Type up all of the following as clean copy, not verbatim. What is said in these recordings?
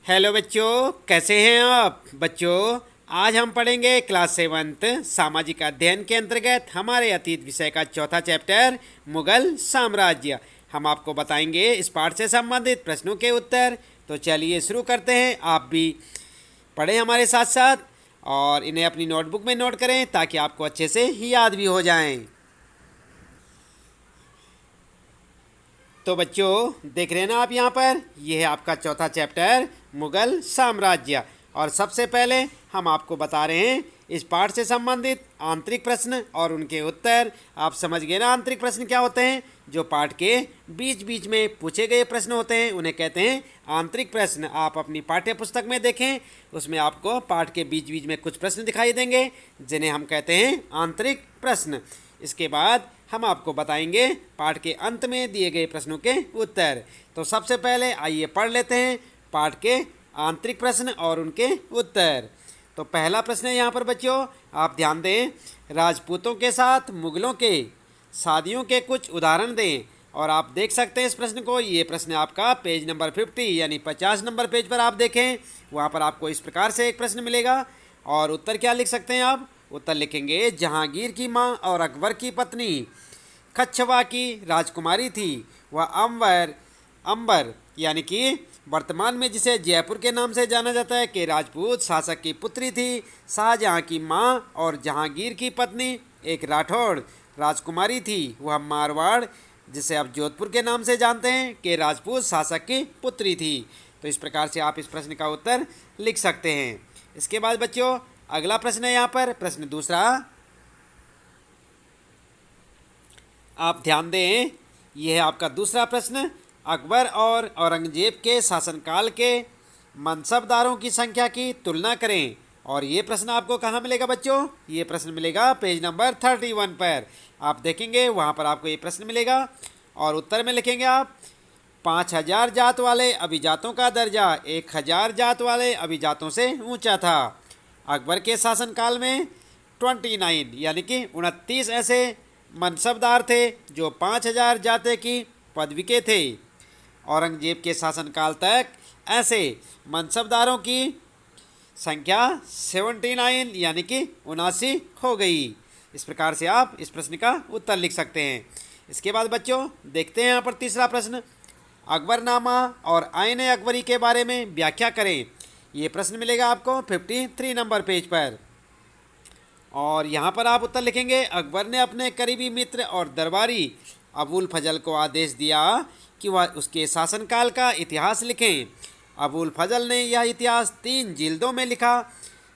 Hello बच्चों, कैसे हैं आप बच्चों। आज हम पढ़ेंगे क्लास 7th सामाजिक अध्ययन के अंतर्गत हमारे अतीत विषय का चौथा चैप्टर मुगल साम्राज्य। हम आपको बताएंगे इस पाठ से संबंधित प्रश्नों के उत्तर। तो चलिए शुरू करते हैं। आप भी पढ़ें हमारे साथ साथ और इन्हें अपनी नोटबुक में नोट करें ताकि आपको अच्छे से याद भी हो जाएं। तो बच्चों देख रहे हैं ना आप यहाँ पर, यह है आपका चौथा चैप्टर मुगल साम्राज्य। और सबसे पहले हम आपको बता रहे हैं इस पाठ से संबंधित आंतरिक प्रश्न और उनके उत्तर। आप समझ गए ना आंतरिक प्रश्न क्या होते हैं। जो पाठ के बीच बीच में पूछे गए प्रश्न होते हैं उन्हें कहते हैं आंतरिक प्रश्न। आप अपनी पाठ्य पुस्तक में देखें, उसमें आपको पाठ के बीच बीच में कुछ प्रश्न दिखाई देंगे जिन्हें हम कहते हैं आंतरिक प्रश्न। इसके बाद हम आपको बताएंगे पाठ के अंत में दिए गए प्रश्नों के उत्तर। तो सबसे पहले आइए पढ़ लेते हैं पाठ के आंतरिक प्रश्न और उनके उत्तर। तो पहला प्रश्न है यहाँ पर बच्चों, आप ध्यान दें। राजपूतों के साथ मुगलों के शादियों के कुछ उदाहरण दें। और आप देख सकते हैं इस प्रश्न को। ये प्रश्न आपका पेज नंबर 50 यानी 50 नंबर पेज पर आप देखें, वहाँ पर आपको इस प्रकार से एक प्रश्न मिलेगा। और उत्तर क्या लिख सकते हैं आप। उत्तर लिखेंगे जहांगीर की मां और अकबर की पत्नी कच्छवा की राजकुमारी थी। वह अंबर यानी कि वर्तमान में जिसे जयपुर के नाम से जाना जाता है के राजपूत शासक की पुत्री थी। शाहजहां की मां और जहांगीर की पत्नी एक राठौड़ राजकुमारी थी। वह मारवाड़ जिसे आप जोधपुर के नाम से जानते हैं के राजपूत शासक की पुत्री थी। तो इस प्रकार से आप इस प्रश्न का उत्तर लिख सकते हैं। इसके बाद बच्चों अगला प्रश्न है यहाँ पर, प्रश्न दूसरा। आप ध्यान दें, यह है आपका दूसरा प्रश्न। अकबर और औरंगजेब के शासनकाल के मनसबदारों की संख्या की तुलना करें। और ये प्रश्न आपको कहाँ मिलेगा बच्चों। ये प्रश्न मिलेगा पेज नंबर 31 पर। आप देखेंगे वहाँ पर आपको ये प्रश्न मिलेगा और उत्तर में लिखेंगे आप 5000 जात वाले अभिजातों का दर्जा 1000 जात वाले अभिजातों से ऊंचा था। अकबर के शासनकाल में 29 यानी कि 29 ऐसे मनसबदार थे जो 5000 जाते की पदवी के थे। औरंगजेब के शासनकाल तक ऐसे मनसबदारों की संख्या 79 यानी कि 79 हो गई। इस प्रकार से आप इस प्रश्न का उत्तर लिख सकते हैं। इसके बाद बच्चों देखते हैं यहाँ पर तीसरा प्रश्न। अकबरनामा और आईन अकबरी के बारे में व्याख्या करें। ये प्रश्न मिलेगा आपको 53 नंबर पेज पर। और यहाँ पर आप उत्तर लिखेंगे अकबर ने अपने करीबी मित्र और दरबारी अबुल फजल को आदेश दिया कि वह उसके शासनकाल का इतिहास लिखें। अबुल फजल ने यह इतिहास 3 जिल्दों में लिखा।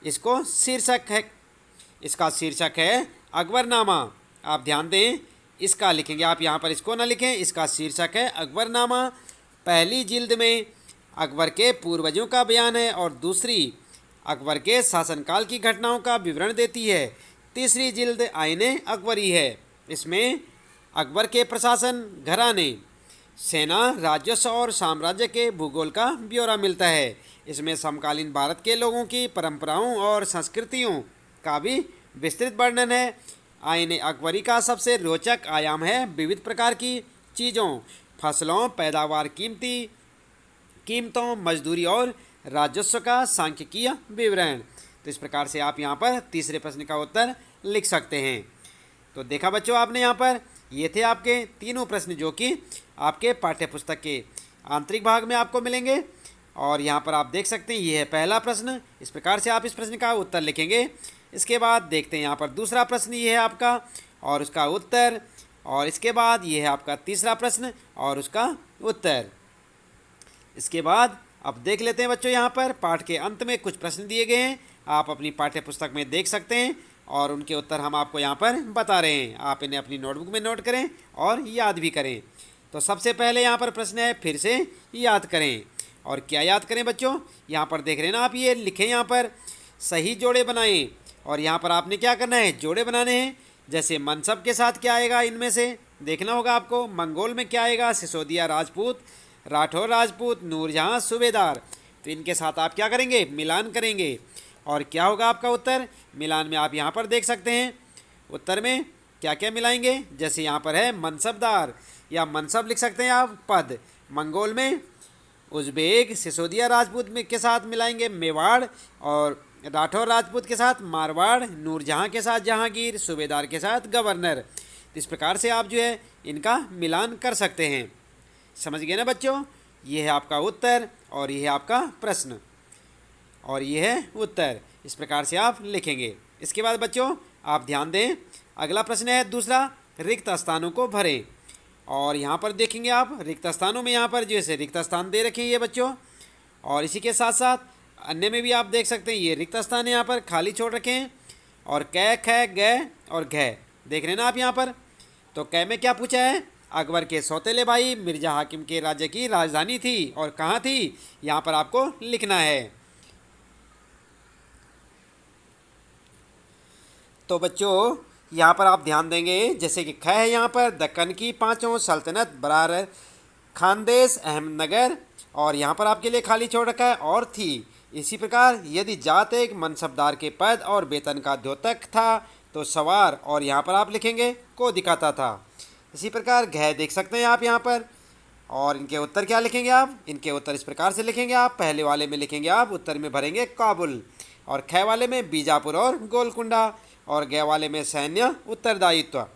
इसका शीर्षक है अकबरनामा। आप ध्यान दें, इसका लिखेंगे आप यहाँ पर, इसको ना लिखें। इसका शीर्षक है अकबरनामा। पहली जिल्द में अकबर के पूर्वजों का बयान है और दूसरी अकबर के शासनकाल की घटनाओं का विवरण देती है। तीसरी जिल्द आईने अकबरी है। इसमें अकबर के प्रशासन, घराने, सेना, राजस्व और साम्राज्य के भूगोल का ब्यौरा मिलता है। इसमें समकालीन भारत के लोगों की परंपराओं और संस्कृतियों का भी विस्तृत वर्णन है। आईने अकबरी का सबसे रोचक आयाम है विविध प्रकार की चीज़ों, फसलों, पैदावार, कीमतों, मजदूरी और राजस्व का सांख्यिकीय विवरण। तो इस प्रकार से आप यहाँ पर तीसरे प्रश्न का उत्तर लिख सकते हैं। तो देखा बच्चों आपने यहाँ पर, ये थे आपके तीनों प्रश्न जो कि आपके पाठ्य पुस्तक के आंतरिक भाग में आपको मिलेंगे। और यहाँ पर आप देख सकते हैं ये है पहला प्रश्न। इस प्रकार से आप इस प्रश्न का उत्तर लिखेंगे। इसके बाद देखते हैं यहाँ पर दूसरा प्रश्न, ये है आपका और उसका उत्तर। और इसके बाद ये है आपका तीसरा प्रश्न और उसका उत्तर। इसके बाद अब देख लेते हैं बच्चों, यहाँ पर पाठ के अंत में कुछ प्रश्न दिए गए हैं। आप अपनी पाठ्य पुस्तक में देख सकते हैं और उनके उत्तर हम आपको यहाँ पर बता रहे हैं। आप इन्हें अपनी नोटबुक में नोट करें और याद भी करें। तो सबसे पहले यहाँ पर प्रश्न है, फिर से याद करें। और क्या याद करें बच्चों, यहाँ पर देख रहे हैं ना आप, ये लिखें यहाँ पर सही जोड़े बनाएं। और यहाँ पर आपने क्या करना है, जोड़े बनाने हैं। जैसे मनसब के साथ क्या आएगा, इनमें से देखना होगा आपको। मंगोल में क्या आएगा, सिसोदिया राजपूत, राठौर राजपूत, नूरजहाँ सूबेदार। तो इनके साथ आप क्या करेंगे, मिलान करेंगे। और क्या होगा आपका उत्तर, मिलान में आप यहाँ पर देख सकते हैं उत्तर में क्या क्या मिलाएंगे। जैसे यहाँ पर है मनसबदार या मनसब लिख सकते हैं आप, पद। मंगोल में उज़्बेक सिसोदिया राजपूत में के साथ मिलाएंगे मेवाड़, और राठौर राजपूत के साथ मारवाड़, नूरजहाँ के साथ जहांगीर, सूबेदार के साथ गवर्नर। तो इस प्रकार से आप जो है इनका मिलान कर सकते हैं। समझ गए ना बच्चों? ये है आपका उत्तर और ये है आपका प्रश्न और ये है उत्तर। इस प्रकार से आप लिखेंगे। इसके बाद बच्चों आप ध्यान दें, अगला प्रश्न है दूसरा, रिक्त स्थानों को भरें। और यहाँ पर देखेंगे आप रिक्त स्थानों में यहाँ पर जैसे रिक्त स्थान दे रखे हैं ये बच्चों, और इसी के साथ साथ अन्य में भी आप देख सकते हैं ये रिक्त स्थान यहाँ पर खाली छोड़ रखे हैं। और कै, ख, ग और घ देख रहे हैं ना आप यहाँ पर। तो कै में क्या पूछा है? अकबर के सौतेले भाई मिर्जा हाकिम के राज्य की राजधानी थी और कहाँ थी, यहाँ पर आपको लिखना है। तो बच्चों यहाँ पर आप ध्यान देंगे, जैसे कि ख है यहाँ पर दक्कन की पांचों सल्तनत बरार खानदेश अहमदनगर, और यहाँ पर आपके लिए खाली छोड़ रखा है और थी। इसी प्रकार यदि जात एक मनसबदार के पद और वेतन का द्योतक था तो सवार, और यहाँ पर आप लिखेंगे को दिखाता था। इसी प्रकार घ देख सकते हैं आप यहाँ पर, और इनके उत्तर क्या लिखेंगे आप? इनके उत्तर इस प्रकार से लिखेंगे आप। पहले वाले में लिखेंगे आप उत्तर में भरेंगे काबुल, और ख वाले में बीजापुर और गोलकुंडा, और ग वाले में सैन्य उत्तरदायित्व,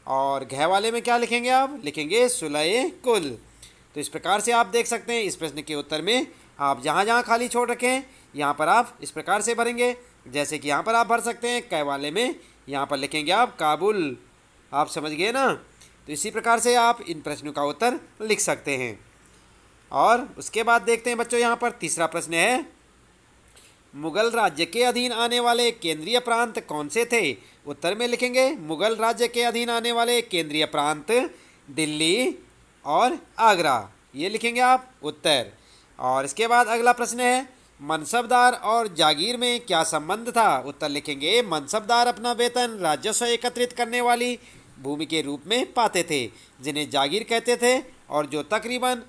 और घ वाले में क्या लिखेंगे आप? लिखेंगे सुलह कुल। तो इस प्रकार से आप देख सकते हैं इस प्रश्न के उत्तर में आप जहाँ जहाँ खाली छोड़ रखे हैं यहाँ पर आप इस प्रकार से भरेंगे। जैसे कि यहाँ पर आप भर सकते हैं क वाले में यहाँ पर लिखेंगे आप काबुल। आप समझ गए ना? तो इसी प्रकार से आप इन प्रश्नों का उत्तर लिख सकते हैं। और उसके बाद देखते हैं बच्चों यहाँ पर तीसरा प्रश्न है, मुगल राज्य के अधीन आने वाले केंद्रीय प्रांत कौन से थे? उत्तर में लिखेंगे मुगल राज्य के अधीन आने वाले केंद्रीय प्रांत दिल्ली और आगरा, ये लिखेंगे आप उत्तर। और इसके बाद अगला प्रश्न है, मनसबदार और जागीर में क्या संबंध था? उत्तर लिखेंगे मनसबदार अपना वेतन राजस्व एकत्रित करने वाली भूमि के रूप में पाते थे जिन्हें जागीर कहते थे, और जो तकरीबन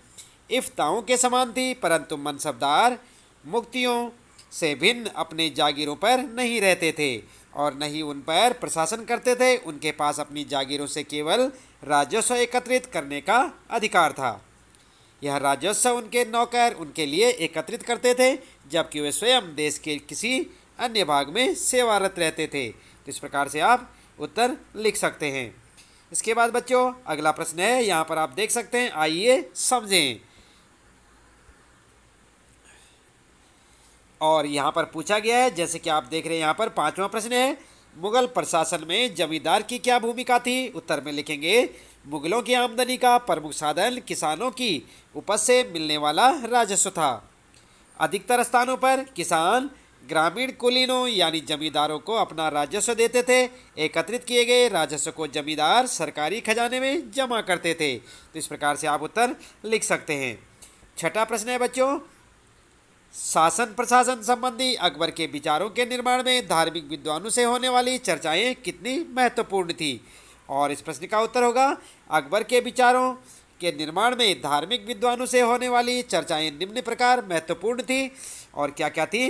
इफ्ताओं के समान थी, परंतु मनसबदार मुक्तियों से भिन्न अपने जागीरों पर नहीं रहते थे और न ही उन पर प्रशासन करते थे। उनके पास अपनी जागीरों से केवल राजस्व एकत्रित करने का अधिकार था। यह राजस्व उनके नौकर उनके लिए एकत्रित करते थे, जबकि वे स्वयं देश के किसी अन्य भाग में सेवारत रहते थे। तो इस प्रकार से आप उत्तर लिख सकते हैं। इसके बाद बच्चों अगला प्रश्न है, यहाँ पर आप देख सकते हैं, आइए समझें। और यहाँ पर पूछा गया है, जैसे कि आप देख रहे हैं यहाँ पर पांचवा प्रश्न है, मुगल प्रशासन में जमींदार की क्या भूमिका थी? उत्तर में लिखेंगे मुगलों की आमदनी का प्रमुख साधन किसानों की उपज से मिलने वाला राजस्व था। अधिकतर स्थानों पर किसान ग्रामीण कुलीनों यानी जमींदारों को अपना राजस्व देते थे। एकत्रित किए गए राजस्व को जमींदार सरकारी खजाने में जमा करते थे। तो इस प्रकार से आप उत्तर लिख सकते हैं। छठा प्रश्न है बच्चों, शासन प्रशासन संबंधी अकबर के विचारों के निर्माण में धार्मिक विद्वानों से होने वाली चर्चाएं कितनी महत्वपूर्ण थी? और इस प्रश्न का उत्तर होगा अकबर के विचारों के निर्माण में धार्मिक विद्वानों से होने वाली चर्चाएं निम्न प्रकार महत्वपूर्ण थी। और क्या क्या थी?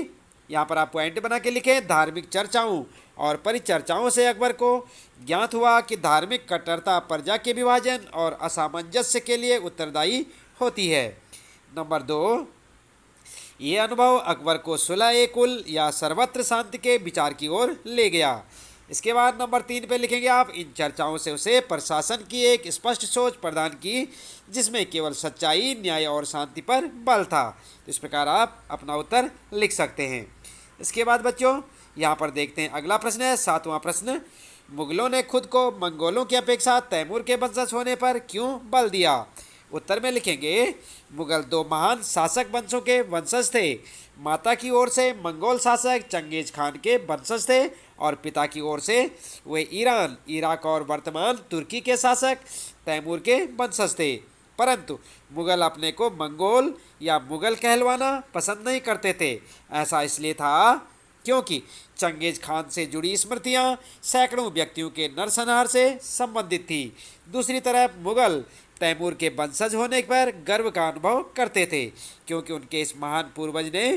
यहाँ पर आप पॉइंट बना के लिखें, धार्मिक चर्चाओं और परिचर्चाओं से अकबर को ज्ञात हुआ कि धार्मिक कट्टरता प्रजा के विभाजन और असामंजस्य के लिए उत्तरदायी होती है। नंबर 2, ये अनुभव अकबर को सुलह कुल या सर्वत्र शांति के विचार की ओर ले गया। इसके बाद नंबर 3 पे लिखेंगे आप, इन चर्चाओं से उसे प्रशासन की एक स्पष्ट सोच प्रदान की जिसमें केवल सच्चाई, न्याय और शांति पर बल था। तो इस प्रकार आप अपना उत्तर लिख सकते हैं। इसके बाद बच्चों यहाँ पर देखते हैं अगला प्रश्न है, 7वां प्रश्न, मुगलों ने खुद को मंगोलों की अपेक्षा तैमूर के वंशज होने पर क्यों बल दिया? उत्तर में लिखेंगे मुगल 2 महान शासक वंशों के वंशज थे। माता की ओर से मंगोल शासक चंगेज खान के वंशज थे और पिता की ओर से वे ईरान, इराक और वर्तमान तुर्की के शासक तैमूर के वंशज थे। परंतु मुगल अपने को मंगोल या मुगल कहलवाना पसंद नहीं करते थे। ऐसा इसलिए था क्योंकि चंगेज खान से जुड़ी स्मृतियां सैकड़ों व्यक्तियों के नरसंहार से संबंधित थी। दूसरी तरफ मुगल तैमूर के वंशज होने पर गर्व का अनुभव करते थे क्योंकि उनके इस महान पूर्वज ने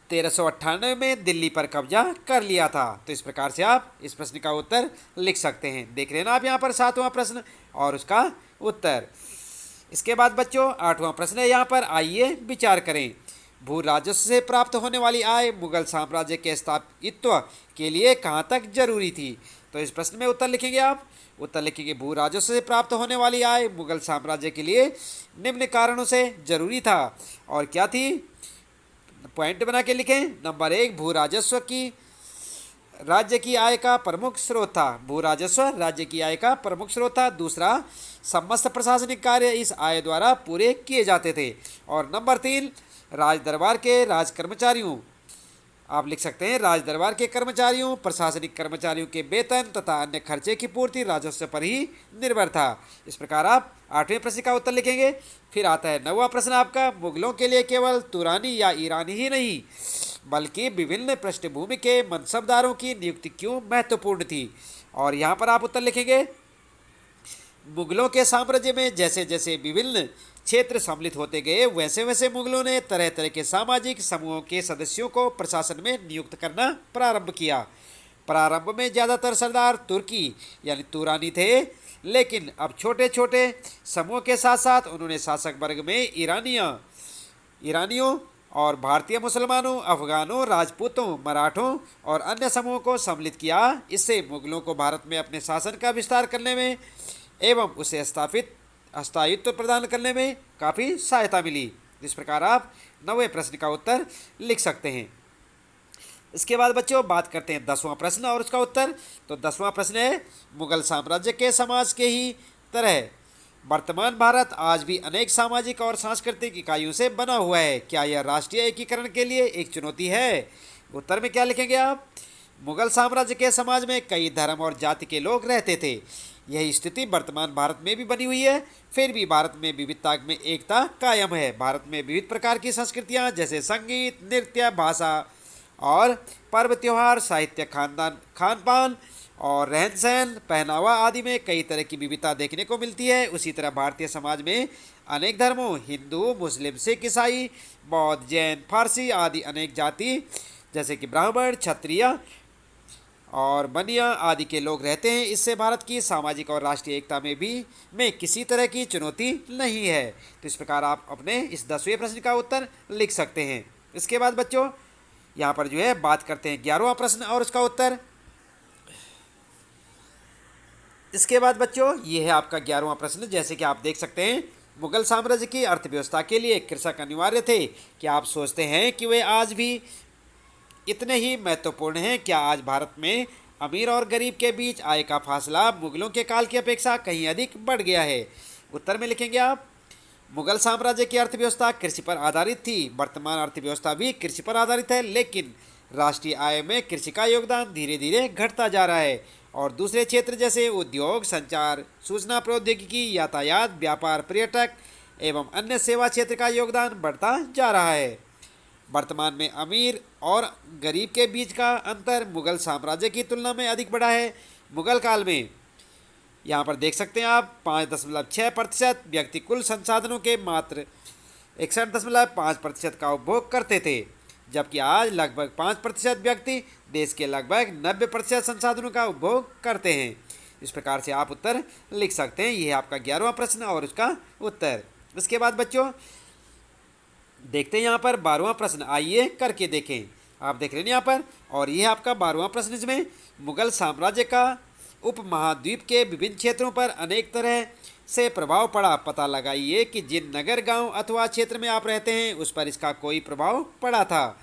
1398 में दिल्ली पर कब्जा कर लिया था। तो इस प्रकार से आप इस प्रश्न का उत्तर लिख सकते हैं। देख रहे हैं ना आप यहाँ पर 7वां प्रश्न और उसका उत्तर। इसके बाद बच्चों 8वां प्रश्न है यहाँ पर, आइए विचार करें। भू राजस्व से प्राप्त होने वाली आय मुगल साम्राज्य के स्थायित्व के लिए कहाँ तक जरूरी थी? तो इस प्रश्न में उत्तर लिखेंगे आप। उत्तर लिखेंगे, भू राजस्व से प्राप्त होने वाली आय मुगल साम्राज्य के लिए निम्न कारणों से जरूरी था। और क्या थी? पॉइंट बना के लिखें। नंबर 1, भू राजस्व की राज्य की आय का प्रमुख स्रोत था। भू राजस्व राज्य की आय का प्रमुख स्रोत था। दूसरा, समस्त प्रशासनिक कार्य इस आय द्वारा पूरे किए जाते थे। और नंबर 3, राज दरबार के राज कर्मचारियों, आप लिख सकते हैं, राज दरबार के कर्मचारियों, प्रशासनिक कर्मचारियों के वेतन तथा अन्य खर्चे की पूर्ति राजस्व पर ही निर्भर था। इस प्रकार आप 8वें प्रश्न का उत्तर लिखेंगे। फिर आता है 9वां प्रश्न आपका, मुगलों के लिए केवल तुरानी या ईरानी ही नहीं बल्कि विभिन्न पृष्ठभूमि के मनसबदारों की नियुक्ति क्यों महत्वपूर्ण थी? और यहाँ पर आप उत्तर लिखेंगे, मुगलों के साम्राज्य में जैसे जैसे विभिन्न क्षेत्र सम्मिलित होते गए वैसे वैसे मुगलों ने तरह तरह के सामाजिक समूहों के सदस्यों को प्रशासन में नियुक्त करना प्रारंभ किया। प्रारंभ में ज़्यादातर सरदार तुर्की यानी तुरानी थे, लेकिन अब छोटे छोटे समूहों के साथ साथ उन्होंने शासक वर्ग में ईरानियों और भारतीय मुसलमानों, अफगानों, राजपूतों, मराठों और अन्य समूहों को सम्मिलित किया। इससे मुगलों को भारत में अपने शासन का विस्तार करने में एवं उसे स्थायित्व प्रदान करने में काफ़ी सहायता मिली। इस प्रकार आप 9वें प्रश्न का उत्तर लिख सकते हैं। इसके बाद बच्चों बात करते हैं 10वां प्रश्न और उसका उत्तर। तो 10वां प्रश्न है, मुगल साम्राज्य के समाज के ही तरह वर्तमान भारत आज भी अनेक सामाजिक और सांस्कृतिक इकाइयों से बना हुआ है। क्या यह राष्ट्रीय एकीकरण के लिए एक चुनौती है? उत्तर में क्या लिखेंगे आप? मुगल साम्राज्य के समाज में कई धर्म और जाति के लोग रहते थे। यही स्थिति वर्तमान भारत में भी बनी हुई है। फिर भी भारत में विविधता में एकता कायम है। भारत में विविध प्रकार की संस्कृतियाँ जैसे संगीत, नृत्य, भाषा और पर्व त्योहार, साहित्य, खान पान और रहन सहन, पहनावा आदि में कई तरह की विविधता देखने को मिलती है। उसी तरह भारतीय समाज में अनेक धर्मों, हिंदू, मुस्लिम, सिख, ईसाई, बौद्ध, जैन, फारसी आदि अनेक जाति जैसे कि ब्राह्मण, क्षत्रिय और बनिया आदि के लोग रहते हैं। इससे भारत की सामाजिक और राष्ट्रीय एकता में किसी तरह की चुनौती नहीं है। तो इस प्रकार आप अपने इस 10वें प्रश्न का उत्तर लिख सकते हैं। इसके बाद बच्चों यहाँ पर जो है बात करते हैं 11वां प्रश्न और उसका उत्तर। इसके बाद बच्चों ये है आपका 11वां प्रश्न। जैसे कि आप देख सकते हैं, मुगल साम्राज्य की अर्थव्यवस्था के लिए कृषक अनिवार्य थे। क्या आप सोचते हैं कि वे आज भी इतने ही महत्वपूर्ण हैं? क्या आज भारत में अमीर और गरीब के बीच आय का फासला मुगलों के काल की अपेक्षा कहीं अधिक बढ़ गया है? उत्तर में लिखेंगे आप, मुगल साम्राज्य की अर्थव्यवस्था कृषि पर आधारित थी। वर्तमान अर्थव्यवस्था भी कृषि पर आधारित है, लेकिन राष्ट्रीय आय में कृषि का योगदान धीरे धीरे घटता जा रहा है और दूसरे क्षेत्र जैसे उद्योग, संचार, सूचना प्रौद्योगिकी, यातायात, व्यापार, पर्यटक एवं अन्य सेवा क्षेत्र का योगदान बढ़ता जा रहा है। वर्तमान में अमीर और गरीब के बीच का अंतर मुगल साम्राज्य की तुलना में अधिक बड़ा है। मुगल काल में यहाँ पर देख सकते हैं आप 5.6% व्यक्ति कुल संसाधनों के मात्र 61.5% का उपभोग करते थे, जबकि आज लगभग 5% व्यक्ति देश के लगभग 90% संसाधनों का उपभोग करते हैं। इस प्रकार से आप उत्तर लिख सकते हैं। यह है आपका 11वां प्रश्न और उसका उत्तर। इसके बाद बच्चों देखते हैं यहाँ पर 12वां प्रश्न, आइए करके देखें। आप देख रहे हैं यहाँ पर, और यह आपका 12वां प्रश्न। इसमें मुगल साम्राज्य का उपमहाद्वीप के विभिन्न क्षेत्रों पर अनेक तरह से प्रभाव पड़ा। पता लगाइए कि जिन नगर, गांव अथवा क्षेत्र में आप रहते हैं उस पर इसका कोई प्रभाव पड़ा था।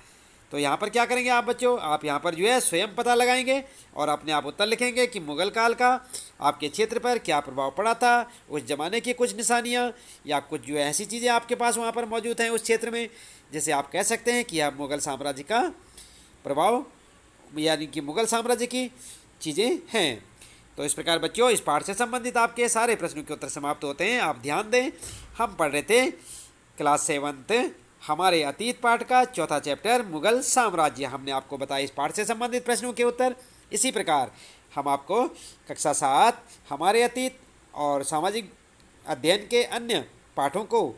तो यहाँ पर क्या करेंगे आप बच्चों, आप यहाँ पर जो है स्वयं पता लगाएंगे और अपने आप उत्तर लिखेंगे कि मुगल काल का आपके क्षेत्र पर क्या प्रभाव पड़ा था। उस ज़माने की कुछ निशानियाँ या कुछ जो ऐसी चीज़ें आपके पास वहाँ पर मौजूद हैं उस क्षेत्र में, जैसे आप कह सकते हैं कि आप मुगल साम्राज्य का प्रभाव यानी कि मुगल साम्राज्य की चीज़ें हैं। तो इस प्रकार बच्चों इस पाठ से संबंधित आपके सारे प्रश्नों के उत्तर समाप्त होते हैं। आप ध्यान दें, हम पढ़ रहे थे क्लास 7 हमारे अतीत पाठ का 4था चैप्टर मुगल साम्राज्य। हमने आपको बताया इस पाठ से संबंधित प्रश्नों के उत्तर। इसी प्रकार हम आपको कक्षा 7 हमारे अतीत और सामाजिक अध्ययन के अन्य पाठों को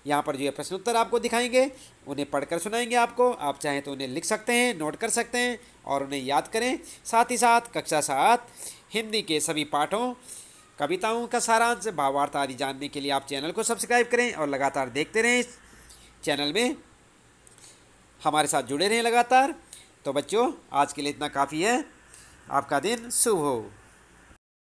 यहाँ पर जो है प्रश्न उत्तर आपको दिखाएंगे, उन्हें पढ़कर सुनाएंगे आपको। आप चाहें तो उन्हें लिख सकते हैं, नोट कर सकते हैं और उन्हें याद करें। साथ ही साथ कक्षा 7 हिंदी के सभी पाठों कविताओं का सारांश, भावार्थ आदि जानने के लिए आप चैनल को सब्सक्राइब करें और लगातार देखते रहें इस चैनल में, हमारे साथ जुड़े रहें लगातार। तो बच्चों, आज के लिए इतना काफ़ी है। आपका दिन शुभ हो।